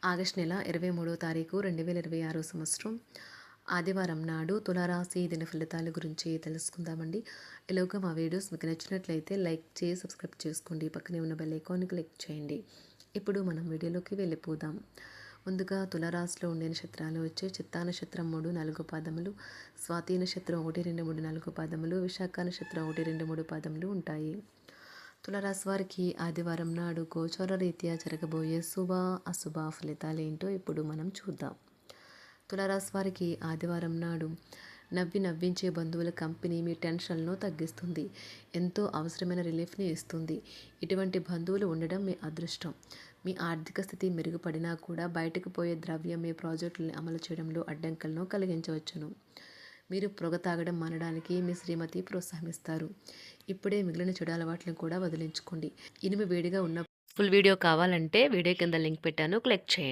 August నెల 23వ తారీఖు 2026 సంవత్సరం ఆదివారం నాడు తులారాశి దిన ఫలితాల గురించి తెలుసుకుందామండి. ఈలోగా మా వీడియోస్ మీకు నచ్చినట్లయితే లైక్ చేసి సబ్స్క్రైబ్ చేసుకోండి. పక్కనే ఉన్న బెల్ ఐకాన్ని క్లిక్ చేయండి. ఇప్పుడు మనం వీడియోలోకి వెళ్ళిపోదాం. ముందుగా తులారాశిలో ఉండే నక్షత్రాలు వచ్చి చిత్తా నక్షత్రం 3, 4 పాదములు, స్వాతి నక్షత్రం 1, 2, 3, 4 పాదములు, విశాఖ నక్షత్రం 1, 2, 3 పాదములు ఉంటాయి. తులారాశి వారికి ఆదివారం నాడు గోచార రీత్యా జరగబోయే శుభ అశుభ ఫలితాలు ఏంటో ఇప్పుడు మనం చూద్దాం. తులారాశి వారికి ఆదివారం నాడు నవ్వించే బంధువుల కంపెనీ మీ టెన్షన్లను తగ్గిస్తుంది. ఎంతో అవసరమైన రిలీఫ్ని ఇస్తుంది. ఇటువంటి బంధువులు ఉండడం మీ అదృష్టం. మీ ఆర్థిక స్థితి మెరుగుపడినా కూడా బయటకు పోయే ద్రవ్యం మీ ప్రాజెక్టులను అమలు చేయడంలో అడ్డంకులను కలిగించవచ్చును. మీరు పొగ తాగడం మానడానికి మీ శ్రీమతి ప్రోత్సహిస్తారు. ఇప్పుడే మిగిలిన చెడు అలవాట్లను కూడా వదిలించుకోండి. ఇనుము వేడిగా ఉన్న ఫుల్ వీడియో కావాలంటే వీడియో కింద లింక్ పెట్టాను, క్లిక్ చేయండి.